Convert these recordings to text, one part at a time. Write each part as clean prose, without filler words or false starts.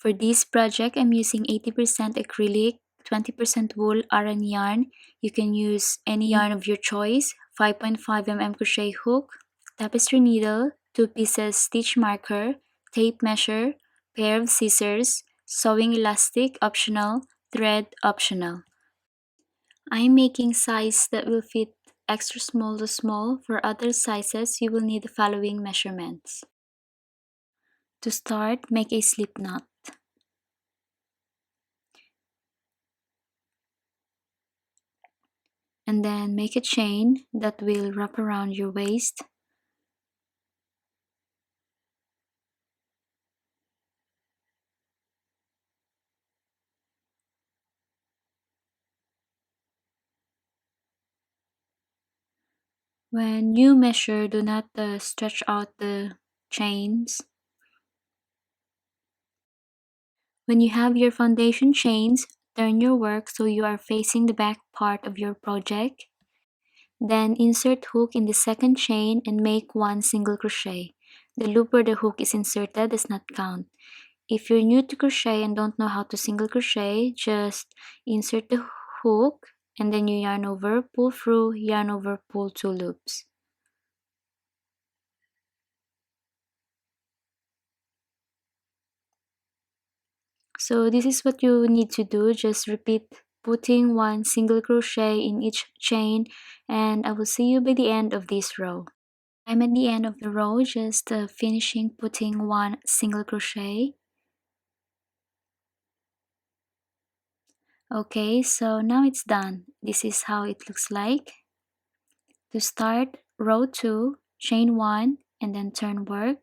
For this project, I'm using 80% acrylic, 20% wool Aran yarn. You can use any yarn of your choice, 5.5 mm crochet hook, tapestry needle, 2 pieces stitch marker, tape measure, pair of scissors, sewing elastic optional, thread optional. I'm making size that will fit extra small to small. For other sizes, you will need the following measurements. To start, make a slip knot. And then make a chain that will wrap around your waist. When you measure, do not stretch out the chains. When you have your foundation chains, turn your work so you are facing the back part of your project. Then insert hook in the second chain and make 1 single crochet. The loop where the hook is inserted does not count. If you're new to crochet and don't know how to single crochet, just insert the hook and then you yarn over, pull through, yarn over, pull 2 loops. So this is what you need to do. Just repeat putting 1 single crochet in each chain, and I will see you by the end of this row. I'm at the end of the row, just finishing putting 1 single crochet. Okay, so now it's done. This is how it looks like. To start, row 2, chain 1 and then turn work.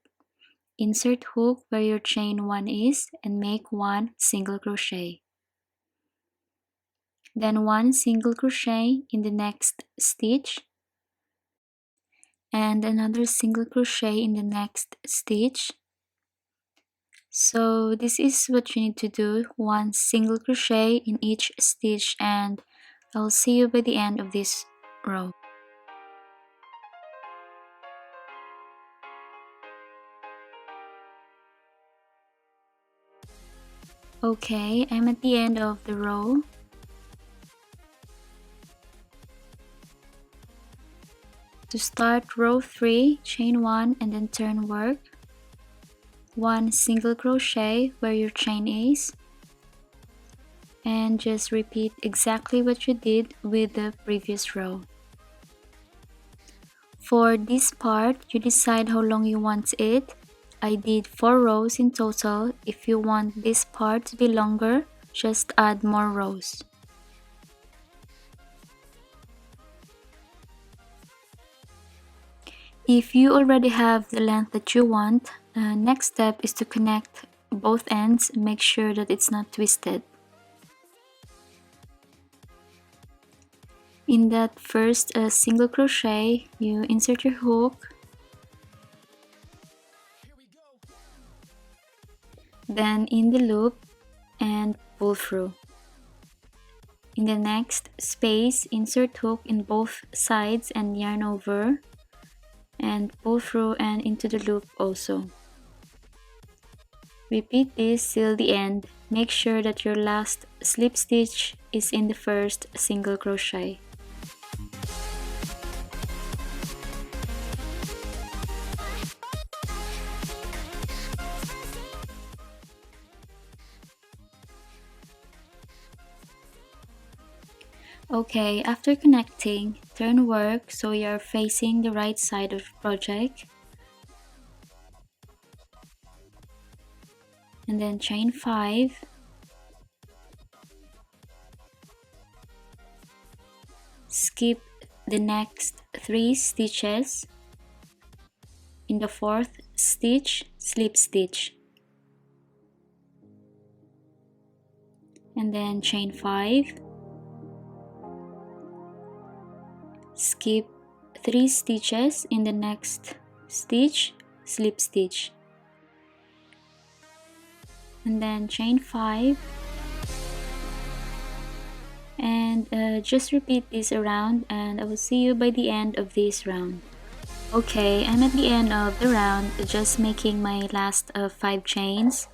Insert hook where your chain 1 is and make 1 single crochet. Then 1 single crochet in the next stitch and another single crochet in the next stitch. So this is what you need to do, 1 single crochet in each stitch, and I'll see you by the end of this row. Okay, I'm at the end of the row. To start, row 3, chain 1 and then turn work. 1 single crochet where your chain is, and just repeat exactly what you did with the previous row. For this part, you decide how long you want it. I did 4 rows in total. If you want this part to be longer, just add more rows. If you already have the length that you want, next step is to connect both ends. Make sure that it's not twisted. In that first single crochet, you insert your hook, then in the loop and pull through. In the next space, insert hook in both sides and yarn over and pull through and into the loop also. Repeat this till the end. Make sure that your last slip stitch is in the first single crochet. Okay, after connecting, turn work so you are facing the right side of the project. And then chain 5. Skip the next 3 stitches. In the 4th stitch, slip stitch. And then chain 5. Skip 3 stitches in the next stitch, slip stitch, and then chain 5, and just repeat this around, and I will see you by the end of this round. Okay, I'm at the end of the round, just making my last 5 chains.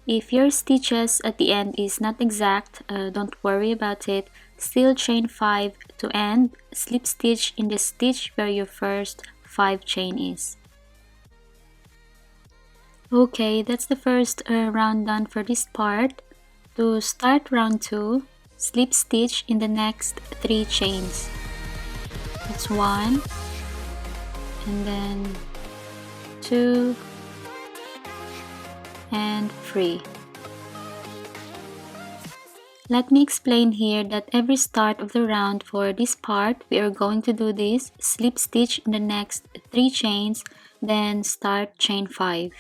If your stitches at the end is not exact, don't worry about it. Still chain 5 to end, slip stitch in the stitch where your first 5 chain is. Okay, that's the first round done for this part. To start round 2, slip stitch in the next 3 chains. That's 1, and then 2, and 3. Let me explain here that every start of the round for this part, we are going to do this, slip stitch in the next 3 chains, then start chain 5.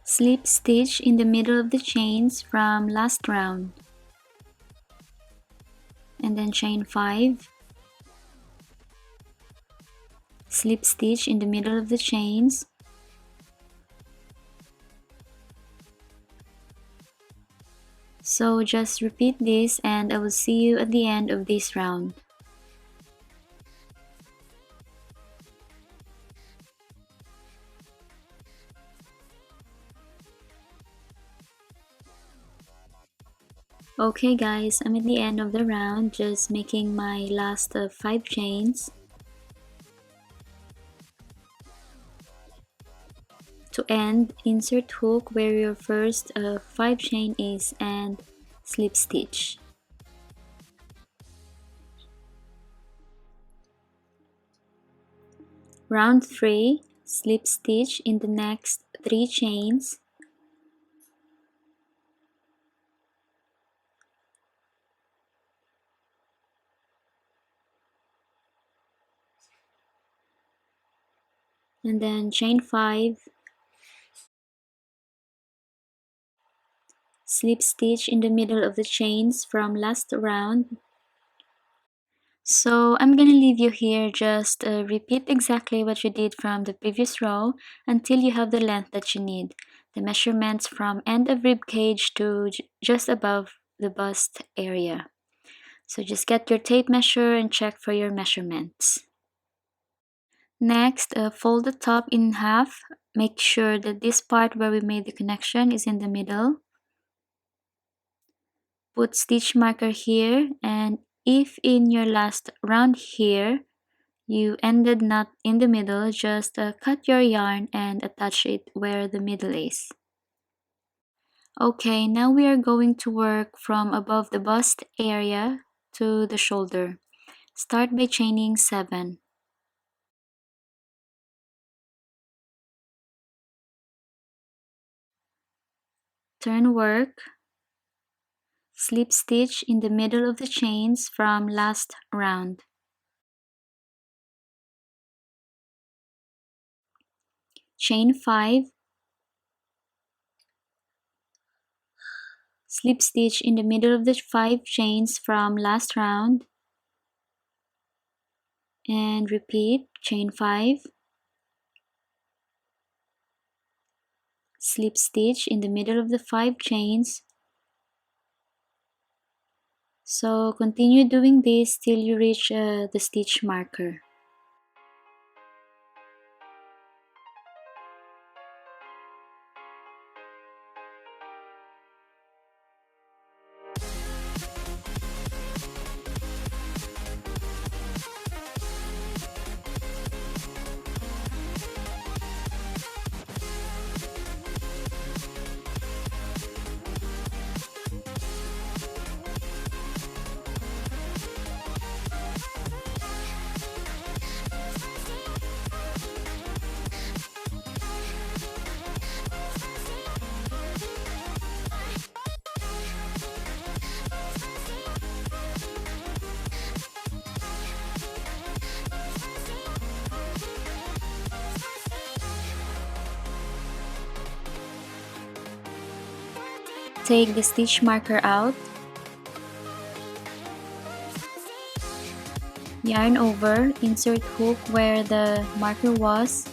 Slip stitch in the middle of the chains from last round, and then chain 5. Slip stitch in the middle of the chains, so just repeat this and I will see you at the end of this round. Okay guys, I'm at the end of the round, just making my last 5 chains. To end, insert hook where your first 5 chain is and slip stitch. Round 3, slip stitch in the next 3 chains. And then chain 5, slip stitch in the middle of the chains from last round. So I'm gonna leave you here, just repeat exactly what you did from the previous row until you have the length that you need. The measurements from end of rib cage to just above the bust area. So just get your tape measure and check for your measurements. Next, fold the top in half. Make sure that this part where we made the connection is in the middle. Put stitch marker here, and if in your last round here you ended not in the middle, just cut your yarn and attach it where the middle is. Okay, now we are going to work from above the bust area to the shoulder. Start by chaining 7. Turn work. Slip stitch in the middle of the chains from last round. Chain 5. Slip stitch in the middle of the 5 chains from last round. And repeat, chain 5. Slip stitch in the middle of the 5 chains. So continue doing this till you reach the stitch marker. Take the stitch marker out. Yarn over, insert hook where the marker was.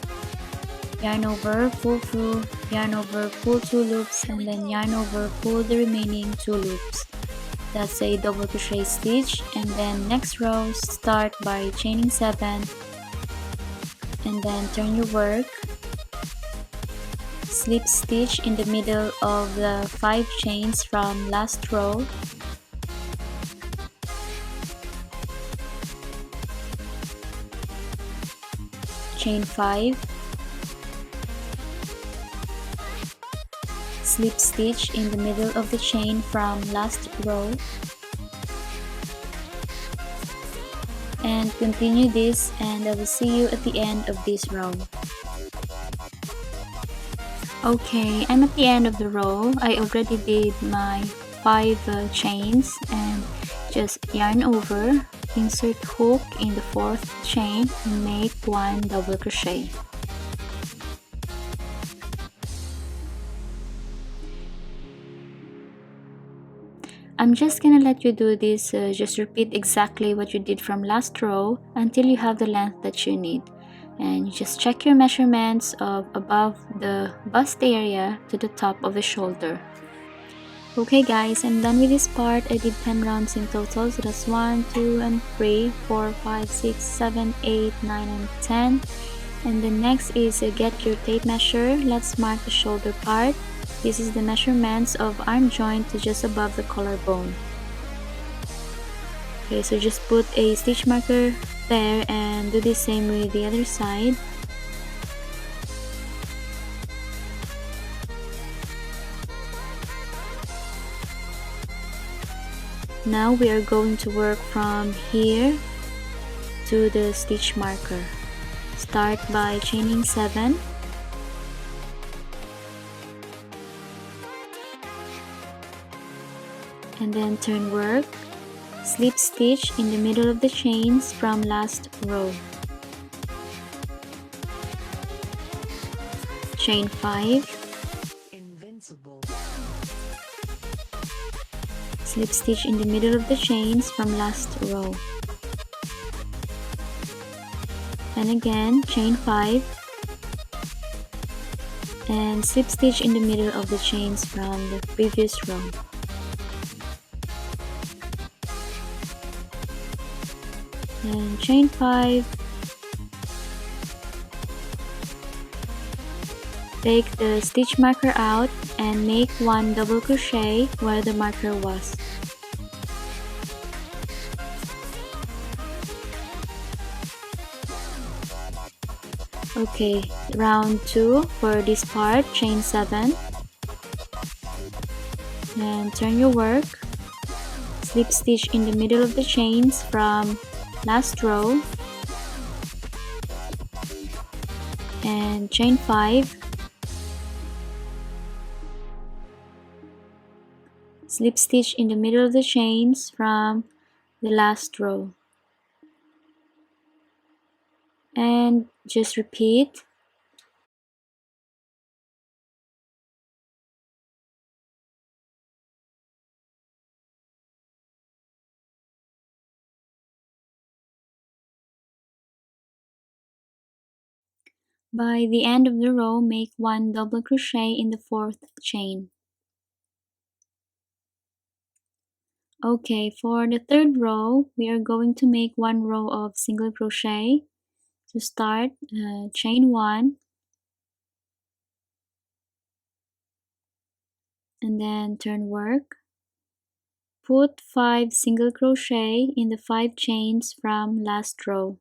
Yarn over, pull through, yarn over, pull 2 loops, and then yarn over, pull the remaining 2 loops. That's a double crochet stitch, and then next row start by chaining 7 and then turn your work. Slip stitch in the middle of the 5 chains from last row. Chain 5. Slip stitch in the middle of the chain from last row. And continue this, and I will see you at the end of this row. Okay, I'm at the end of the row. I already did my 5 chains, and just yarn over, insert hook in the 4th chain and make 1 double crochet. I'm just gonna let you do this, just repeat exactly what you did from last row until you have the length that you need. And you just check your measurements of above the bust area to the top of the shoulder. Okay guys, I'm done with this part. I did 10 rounds in total, so that's 1, 2, and 3, 4, 5, 6, 7, 8, 9, and 10. And the next is get your tape measure. Let's mark the shoulder part. This is the measurements of arm joint to just above the collarbone. Okay, so just put a stitch marker there and do the same with the other side. Now we are going to work from here to the stitch marker. Start by chaining 7. And then turn work, slip stitch in the middle of the chains from last row. Chain 5. Invincible. Slip stitch in the middle of the chains from last row. And again, chain 5. And slip stitch in the middle of the chains from the previous row. And chain 5. Take the stitch marker out and make 1 double crochet where the marker was. Okay, round 2 for this part, chain 7. And turn your work. Slip stitch in the middle of the chains from last row. And chain 5. Slip stitch in the middle of the chains from the last row. And just repeat. By the end of the row, make 1 double crochet in the 4th chain. Okay, for the 3rd row, we are going to make 1 row of single crochet. To start, chain 1, and then turn work. Put 5 single crochet in the 5 chains from last row.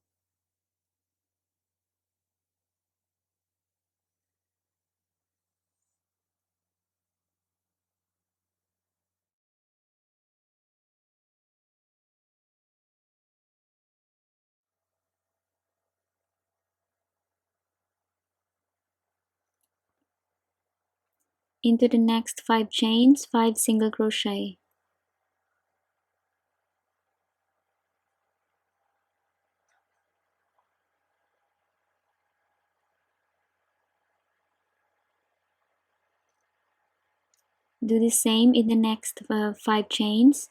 Into the next 5 chains, 5 single crochet. Do the same in the next 5 chains.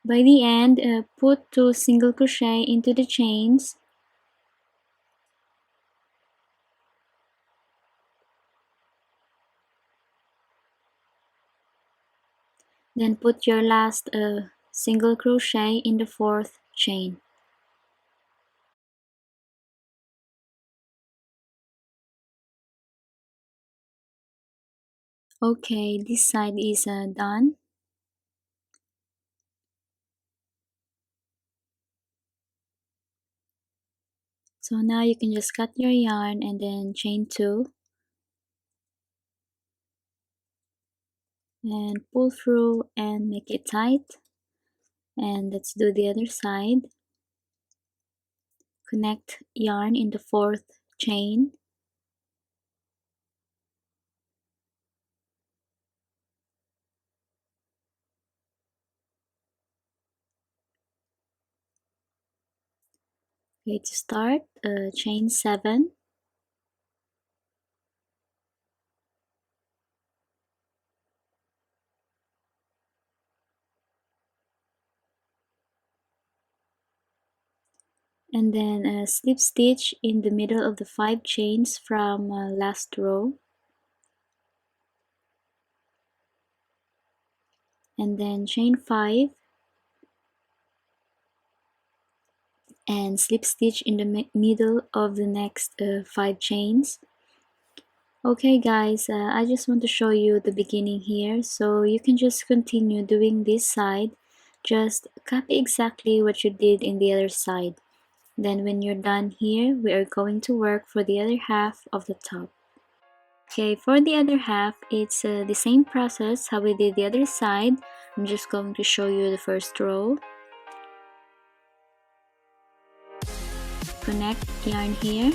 By the end, put 2 single crochet into the chains. Then put your last single crochet in the 4th chain. Okay, this side is done. So now you can just cut your yarn and then chain 2 and pull through and make it tight. And let's do the other side. Connect yarn in the 4th chain. Okay, to start, chain 7. And then slip stitch in the middle of the 5 chains from last row. And then chain 5 and slip stitch in the middle of the next 5 chains. Okay guys, I just want to show you the beginning here, so you can just continue doing this side. Just copy exactly what you did in the other side. Then when you're done here, we are going to work for the other half of the top. Okay, for the other half, it's the same process how we did the other side. I'm just going to show you the first row. Connect yarn here.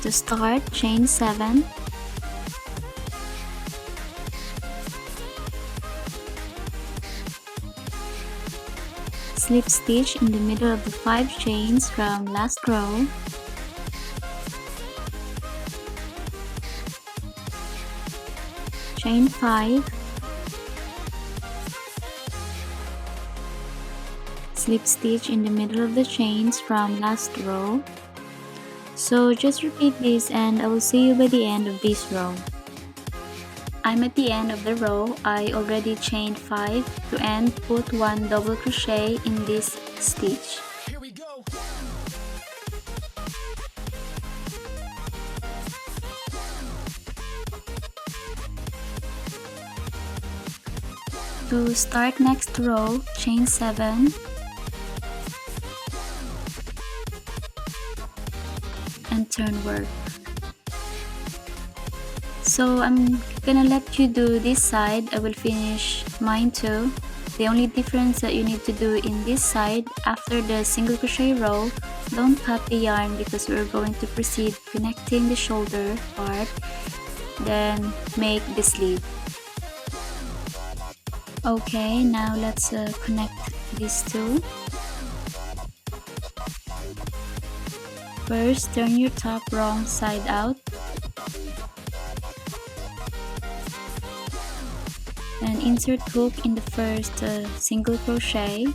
To start, chain 7. Slip stitch in the middle of the 5 chains from last row. Chain 5. Slip stitch in the middle of the chains from last row. So just repeat this and I will see you by the end of this row. I'm at the end of the row. I already chained 5 to end, put 1 double crochet in this stitch. Here we go. To start next row, chain 7 and turn work. So I'm gonna let you do this side. I will finish mine too. The only difference that you need to do in this side, after the single crochet row, don't cut the yarn because we're going to proceed connecting the shoulder part, then make the sleeve. Okay, now let's connect these two. First, turn your top wrong side out and insert hook in the first single crochet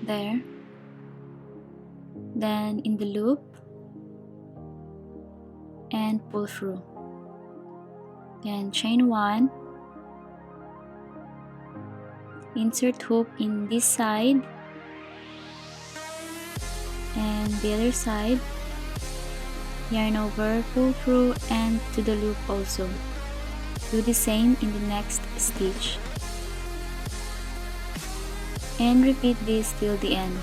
there, then in the loop and pull through, then chain 1, insert hook in this side and the other side, yarn over, pull through and to the loop also. Do the same in the next stitch and repeat this till the end.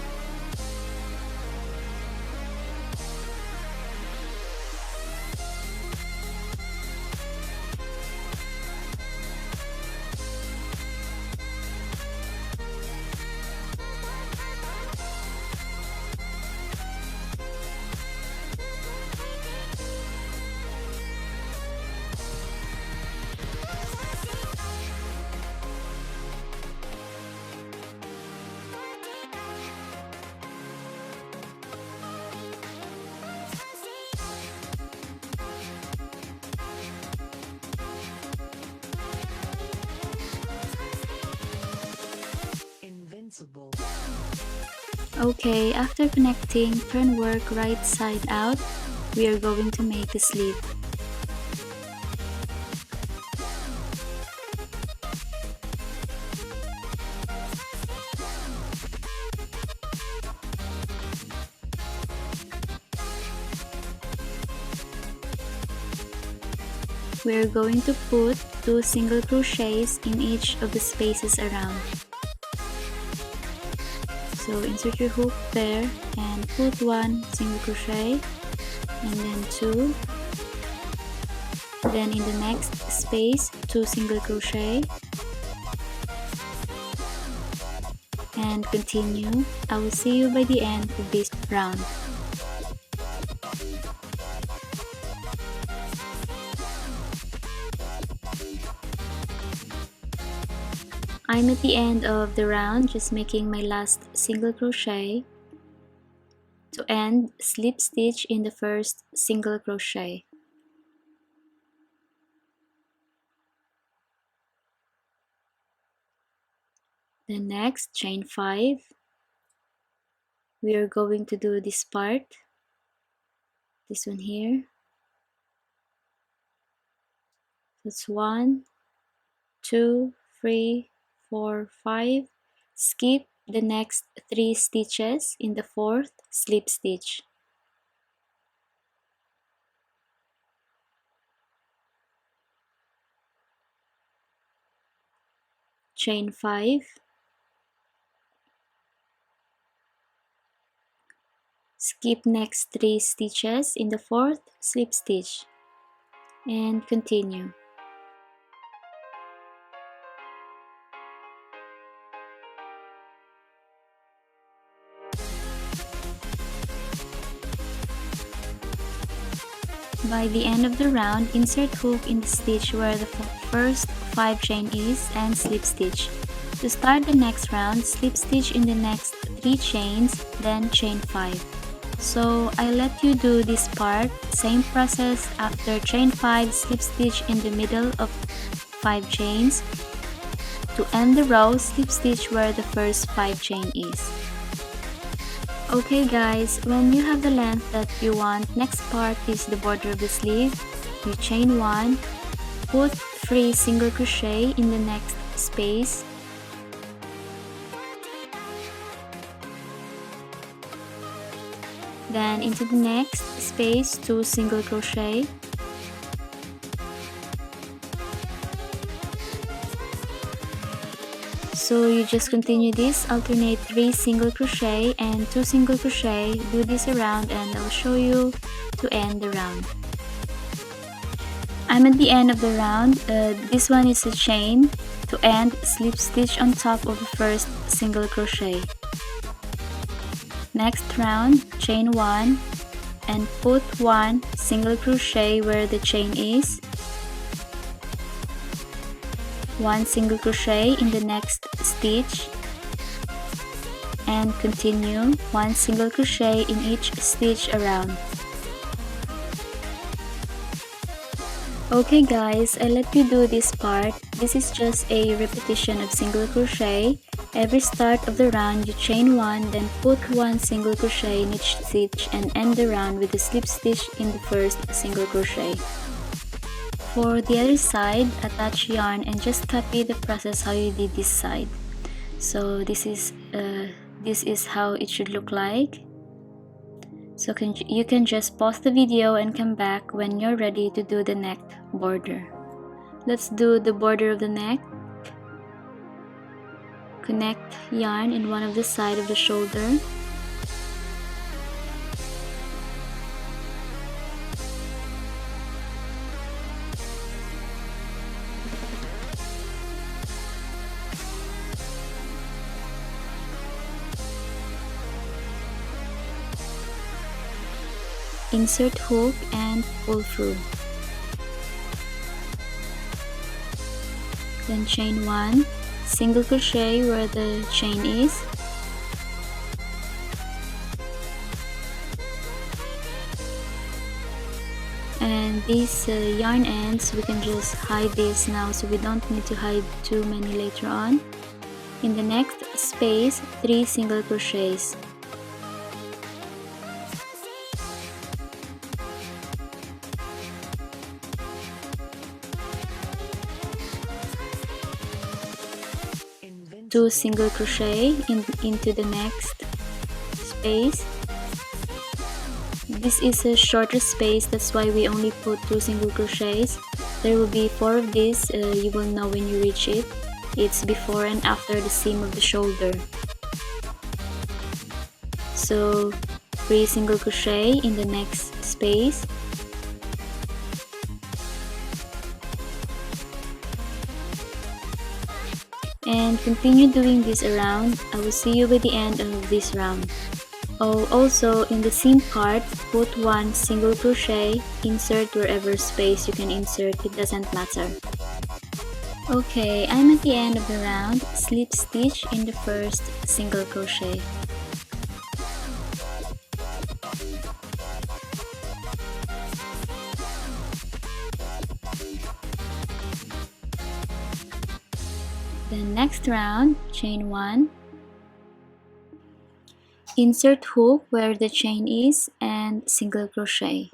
Okay, after connecting, turn work right side out. We are going to make the sleeve. We are going to put 2 single crochets in each of the spaces around. So insert your hook there and put 1 single crochet and then 2. Then in the next space, 2 single crochet and continue. I will see you by the end of this round. I'm at the end of the round, just making my last single crochet. To end, slip stitch in the first single crochet. Then next, chain 5. We are going to do this part, this one here. That's 1, 2, 3, 4, 5. Skip the next 3 stitches in the 4th slip stitch. Chain 5. Skip next 3 stitches in the 4th slip stitch and continue. By the end of the round, insert hook in the stitch where the first 5 chain is and slip stitch. To start the next round, slip stitch in the next 3 chains, then chain 5. So I let you do this part, same process. After chain 5, slip stitch in the middle of 5 chains. To end the row, slip stitch where the first 5 chain is. Okay guys, when you have the length that you want, next part is the border of the sleeve. You chain 1, put 3 single crochet in the next space. Then into the next space, 2 single crochet. So you just continue this, alternate 3 single crochet and 2 single crochet, do this around and I'll show you to end the round. I'm at the end of the round. This one is a chain. To end, slip stitch on top of the first single crochet. Next round, chain 1 and put 1 single crochet where the chain is. 1 single crochet in the next stitch and continue 1 single crochet in each stitch around. Okay guys, I let you do this part. This is just a repetition of single crochet. Every start of the round you chain 1, then put 1 single crochet in each stitch and end the round with a slip stitch in the first single crochet. For the other side, attach yarn and just copy the process how you did this side. So this is how it should look like. So you can just pause the video and come back when you're ready to do the neck border. Let's do the border of the neck. Connect yarn in one of the side of the shoulder. Insert hook and pull through. Then chain 1, single crochet where the chain is. And these yarn ends, we can just hide this now so we don't need to hide too many later on. In the next space, 3 single crochets. 2 single crochet into the next space. This is a shorter space, that's why we only put 2 single crochets. There will be 4 of these, you will know when you reach it. It's before and after the seam of the shoulder. So 3 single crochet in the next space. And continue doing this around. I will see you by the end of this round. Oh, also in the seam part, put 1 single crochet, insert wherever space you can insert, it doesn't matter. Okay, I'm at the end of the round. Slip stitch in the first single crochet. The next round, chain 1. Insert hook where the chain is and single crochet.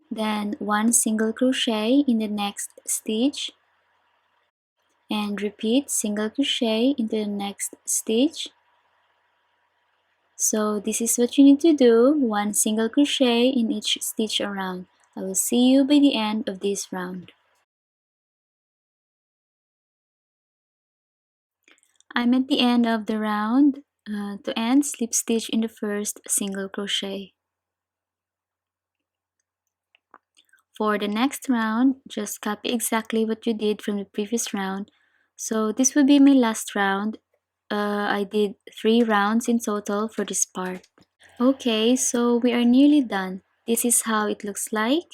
Then 1 single crochet in the next stitch and repeat single crochet into the next stitch. So this is what you need to do, 1 single crochet in each stitch around. I will see you by the end of this round. I'm at the end of the round. To end, slip stitch in the first single crochet. For the next round, just copy exactly what you did from the previous round. So this will be my last round. I did 3 rounds in total for this part. Okay, so we are nearly done. This is how it looks like.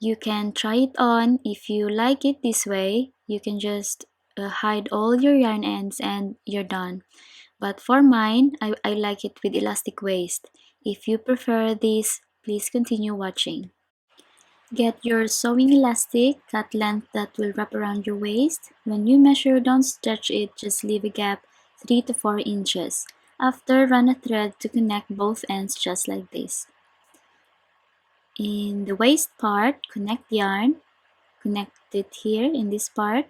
You can try it on. If you like it this way, you can just hide all your yarn ends and you're done. But for mine, I like it with elastic waist. If you prefer this, please continue watching. Get your sewing elastic, cut length that will wrap around your waist. When you measure, don't stretch it, just leave a gap 3 to 4 inches. After, run a thread to connect both ends just like this. In the waist part, connect yarn, connect it here in this part.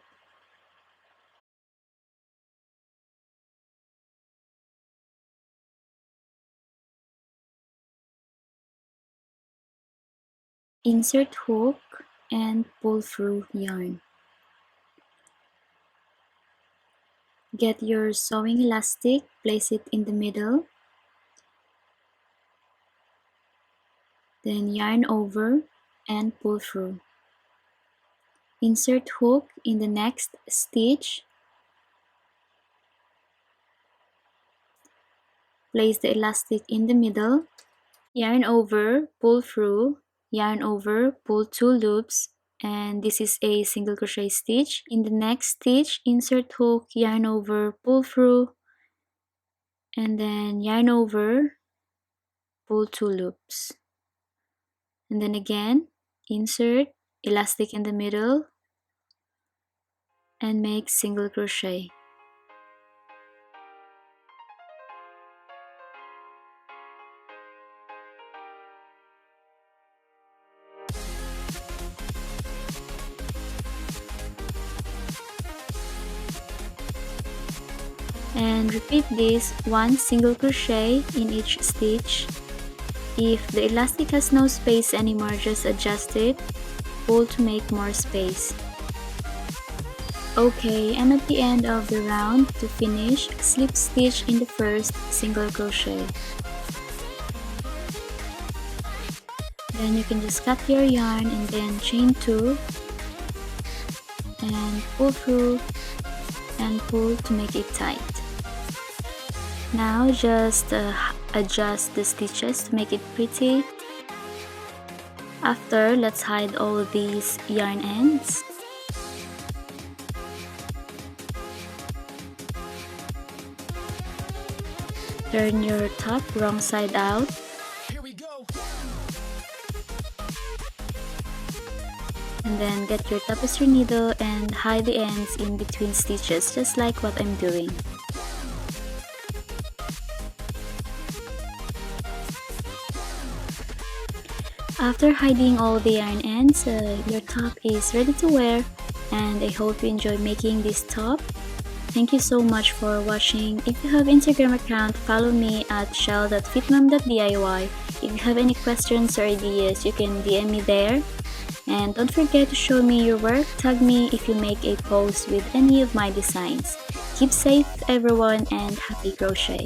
Insert hook and pull through yarn. Get your sewing elastic, place it in the middle. Then yarn over and pull through. Insert hook in the next stitch. Place the elastic in the middle. Yarn over, pull through, yarn over, pull 2 loops, and this is a single crochet stitch. In the next stitch, insert hook, yarn over, pull through, and then yarn over, pull 2 loops. And then again, insert, elastic in the middle, and make single crochet. And repeat this, 1 single crochet in each stitch. If the elastic has no space anymore, just adjust it, pull to make more space. Okay, I'm at the end of the round. To finish, slip stitch in the first single crochet. Then you can just cut your yarn and then chain 2 and pull through and pull to make it tight. Now just adjust the stitches to make it pretty. After, let's hide all of these yarn ends. Turn your top wrong side out. Here we go. And then get your tapestry needle and hide the ends in between stitches, just like what I'm doing. After hiding all the yarn ends, your top is ready to wear. and I hope you enjoy making this top. Thank you so much for watching. If you have Instagram account, follow me at shell.fitmom.diy. If you have any questions or ideas, you can DM me there. And don't forget to show me your work. Tag me if you make a post with any of my designs. Keep safe everyone and happy crochet!